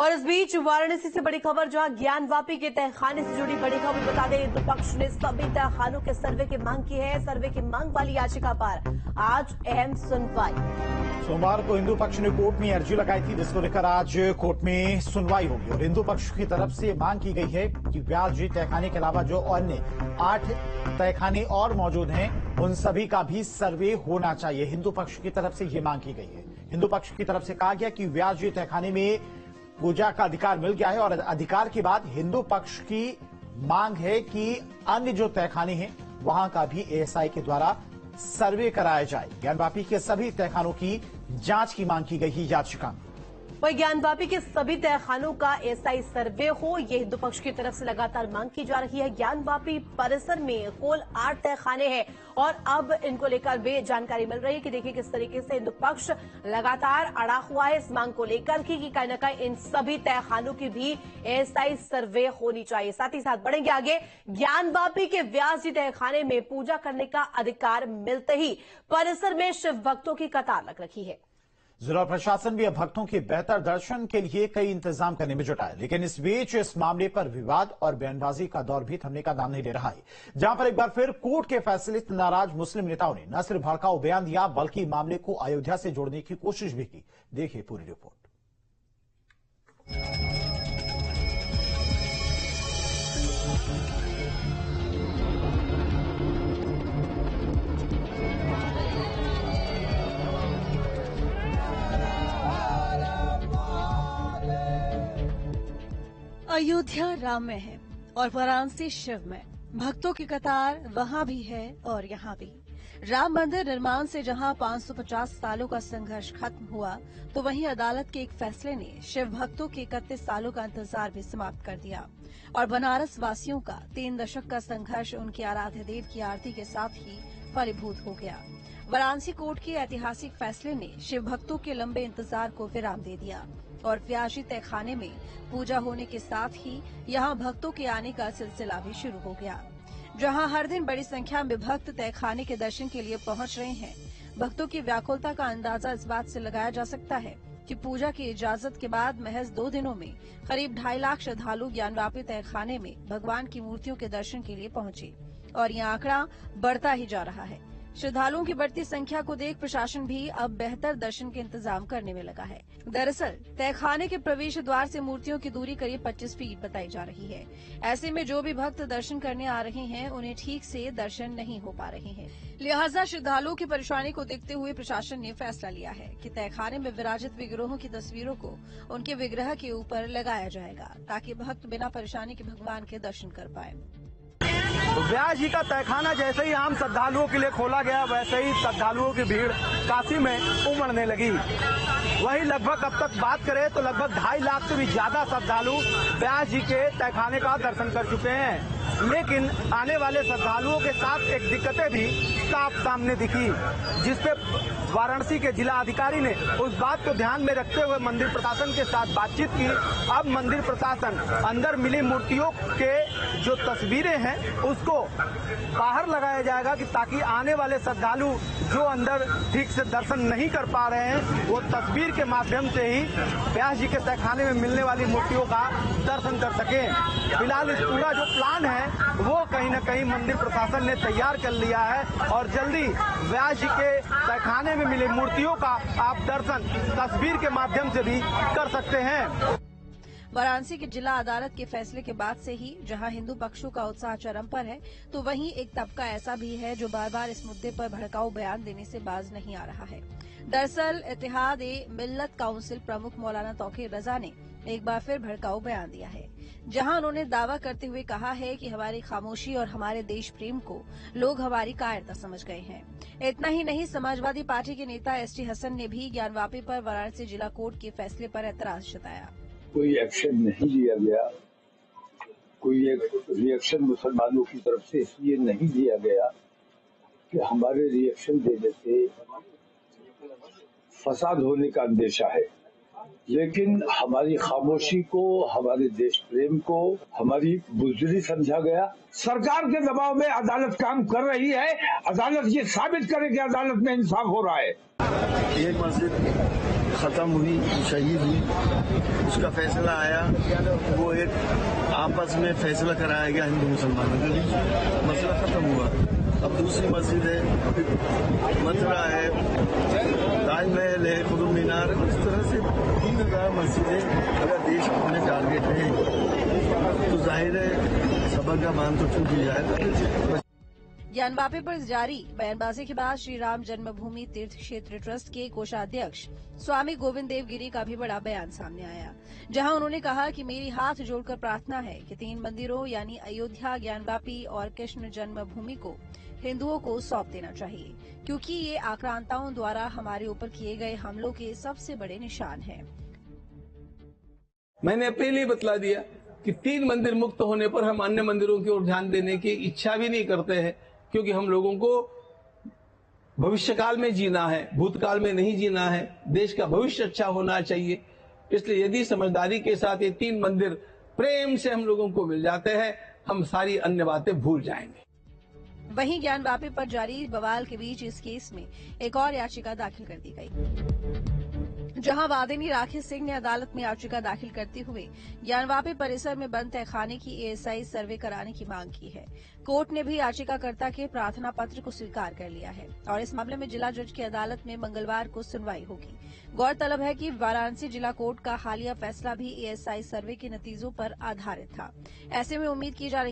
और इस बीच वाराणसी से बड़ी खबर, जहां ज्ञानवापी के तहखाने से जुड़ी बड़ी खबर बता दें, हिंदू पक्ष ने सभी तहखानों के सर्वे की मांग की है। सर्वे की मांग वाली याचिका पर आज अहम सुनवाई। सोमवार को हिंदू पक्ष ने कोर्ट में अर्जी लगाई थी, जिसको लेकर आज कोर्ट में सुनवाई होगी और हिंदू पक्ष की तरफ से मांग की गई है कि व्यास जी तहखाने के अलावा जो अन्य 8 तहखाने और मौजूद हैं, उन सभी का भी सर्वे होना चाहिए। हिंदू पक्ष की तरफ से ये मांग की गई है। हिंदू पक्ष की तरफ से कहा गया कि व्यास जी तहखाने में पूजा का अधिकार मिल गया है और अधिकार के बाद हिंदू पक्ष की मांग है कि अन्य जो तहखाने हैं वहां का भी एएसआई के द्वारा सर्वे कराया जाए। ज्ञानवापी के सभी तहखानों की जांच की मांग की गई है याचिका में। वही ज्ञानवापी के सभी तहखानों का एएसआई सर्वे हो, ये हिंदू पक्ष की तरफ से लगातार मांग की जा रही है। ज्ञानवापी परिसर में कुल 8 तहखाने हैं और अब इनको लेकर वे जानकारी मिल रही है कि देखिए किस तरीके से हिंदू पक्ष लगातार अड़ा हुआ है इस मांग को लेकर कि कहीं न कहीं इन सभी तहखानों की भी एएसआई सर्वे होनी चाहिए। साथ ही साथ बढ़ेंगे आगे, ज्ञानवापी के व्यास जी तहखाने में पूजा करने का अधिकार मिलते ही परिसर में शिव भक्तों की कतार लग रखी है। जिला प्रशासन भी अब भक्तों के बेहतर दर्शन के लिए कई इंतजाम करने में जुटा है, लेकिन इस बीच इस मामले पर विवाद और बयानबाजी का दौर भी थमने का नाम नहीं ले रहा है, जहां पर एक बार फिर कोर्ट के फैसले से नाराज मुस्लिम नेताओं ने न सिर्फ भड़काऊ बयान दिया बल्कि मामले को अयोध्या से जोड़ने की कोशिश भी की। देखिए पूरी रिपोर्ट। अयोध्या राम में है और वाराणसी शिव में। भक्तों की कतार वहां भी है और यहाँ भी। राम मंदिर निर्माण से जहां 550 सालों का संघर्ष खत्म हुआ, तो वहीं अदालत के एक फैसले ने शिव भक्तों के 31 सालों का इंतजार भी समाप्त कर दिया और बनारस वासियों का 3 दशक का संघर्ष उनके आराध्य देव की आरती के साथ ही फलीभूत हो गया। वाराणसी कोर्ट के ऐतिहासिक फैसले ने शिव भक्तों के लंबे इंतजार को विराम दे दिया और व्यास जी तहखाने में पूजा होने के साथ ही यहां भक्तों के आने का सिलसिला भी शुरू हो गया। जहां हर दिन बड़ी संख्या में भक्त तहखाने के दर्शन के लिए पहुंच रहे हैं। भक्तों की व्याकुलता का अंदाजा इस बात से लगाया जा सकता है कि पूजा की इजाजत के बाद महज 2 दिनों में करीब 2.5 लाख श्रद्धालु ज्ञानवापी तहखाने में भगवान की मूर्तियों के दर्शन के लिए पहुंचे और यह आंकड़ा बढ़ता ही जा रहा है। श्रद्धालुओं की बढ़ती संख्या को देख प्रशासन भी अब बेहतर दर्शन के इंतजाम करने में लगा है। दरअसल तहखाने के प्रवेश द्वार से मूर्तियों की दूरी करीब 25 फीट बताई जा रही है। ऐसे में जो भी भक्त दर्शन करने आ रहे हैं, उन्हें ठीक से दर्शन नहीं हो पा रहे हैं। लिहाजा श्रद्धालुओं की परेशानी को देखते हुए प्रशासन ने फैसला लिया है कि तहखाने में विराजित विग्रहों की तस्वीरों को उनके विग्रह के ऊपर लगाया जाएगा, ताकि भक्त बिना परेशानी के भगवान के दर्शन कर पाए। तो व्यास जी का तहखाना जैसे ही आम श्रद्धालुओं के लिए खोला गया, वैसे ही श्रद्धालुओं की भीड़ काशी में उमड़ने लगी। वहीं लगभग अब तक बात करें तो लगभग 2.5 लाख से भी ज्यादा श्रद्धालु व्यास जी के तहखाने का दर्शन कर चुके हैं। लेकिन आने वाले श्रद्धालुओं के साथ एक दिक्कतें भी साफ सामने दिखी, जिसपे वाराणसी के जिला अधिकारी ने उस बात को ध्यान में रखते हुए मंदिर प्रशासन के साथ बातचीत की। अब मंदिर प्रशासन अंदर मिली मूर्तियों के जो तस्वीरें हैं उसको बाहर लगाया जाएगा कि ताकि आने वाले श्रद्धालु जो अंदर ठीक से दर्शन नहीं कर पा रहे हैं, वो तस्वीर के माध्यम से ही व्यास जी के तहखाने में मिलने वाली मूर्तियों का दर्शन कर सकें। फिलहाल इस पूरा जो प्लान है वो कहीं न कहीं मंदिर प्रशासन ने तैयार कर लिया है और जल्दी व्यास जी के तहखाने में मिली मूर्तियों का आप दर्शन तस्वीर के माध्यम से भी कर सकते हैं। वाराणसी के जिला अदालत के फैसले के बाद से ही जहां हिंदू पक्षों का उत्साह चरम पर है, तो वहीं एक तबका ऐसा भी है जो बार बार इस मुद्दे पर भड़काऊ बयान देने से बाज नहीं आ रहा है। दरअसल इत्तेहाद-ए-मिल्लत काउंसिल प्रमुख मौलाना तौकीर रजा ने एक बार फिर भड़काऊ बयान दिया है, जहां उन्होंने दावा करते हुए कहा है कि हमारी खामोशी और हमारे देश प्रेम को लोग हमारी कायरता समझ गए हैं। इतना ही नहीं, समाजवादी पार्टी के नेता एसटी हसन ने भी ज्ञानवापी पर वाराणसी जिला कोर्ट के फैसले पर ऐतराज जताया। कोई एक्शन नहीं लिया गया, कोई एक रिएक्शन मुसलमानों की तरफ से इसलिए नहीं लिया गया कि हमारे रिएक्शन देने से फसाद होने का अंदेशा है, लेकिन हमारी खामोशी को, हमारे देश प्रेम को हमारी बुज़दिली समझा गया। सरकार के दबाव में अदालत काम कर रही है। अदालत ये साबित करे कि अदालत में इंसाफ हो रहा है। एक मस्जिद खत्म हुई, शहीद हुई, उसका फैसला आया, वो एक आपस में फैसला कराया गया हिंदू मुसलमानों के बीच, मसला खत्म हुआ। अब दूसरी मस्जिद है, मथुरा है, ताजमहल है, कुतुब मीनार, इस तरह से 3000 मस्जिदें अगर देश अपने टारगेट है तो जाहिर है सबक का मान तो छूट ही जाएगा। ज्ञानवापी पर जारी बयानबाजी के बाद श्री राम जन्मभूमि तीर्थ क्षेत्र ट्रस्ट के कोषाध्यक्ष स्वामी गोविंद देव गिरी का भी बड़ा बयान सामने आया, जहां उन्होंने कहा कि मेरी हाथ जोड़कर प्रार्थना है कि 3 मंदिरों यानी अयोध्या, ज्ञानवापी और कृष्ण जन्मभूमि को हिंदुओं को सौंप देना चाहिए, क्योंकि ये आक्रांताओं द्वारा हमारे ऊपर किए गए हमलों के सबसे बड़े निशान हैं। मैंने पहले ही बतला दिया कि 3 मंदिर मुक्त होने पर हम अन्य मंदिरों की ओर ध्यान देने की इच्छा भी नहीं करते हैं, क्योंकि हम लोगों को भविष्यकाल में जीना है, भूतकाल में नहीं जीना है। देश का भविष्य अच्छा होना चाहिए। इसलिए यदि समझदारी के साथ ये 3 मंदिर प्रेम से हम लोगों को मिल जाते हैं, हम सारी अन्य बातें भूल जाएंगे। वहीं ज्ञानवापी पर जारी बवाल के बीच इस केस में एक और याचिका दाखिल कर दी गई, जहां वादिनी राखी सिंह ने अदालत में याचिका दाखिल करते हुए ज्ञानवापी परिसर में बंद तहखाने की एएसआई सर्वे कराने की मांग की है। कोर्ट ने भी याचिकाकर्ता के प्रार्थना पत्र को स्वीकार कर लिया है और इस मामले में जिला जज की अदालत में मंगलवार को सुनवाई होगी। गौरतलब है कि वाराणसी जिला कोर्ट का हालिया फैसला भी एएसआई सर्वे के नतीजों पर आधारित था। ऐसे में उम्मीद की जा रही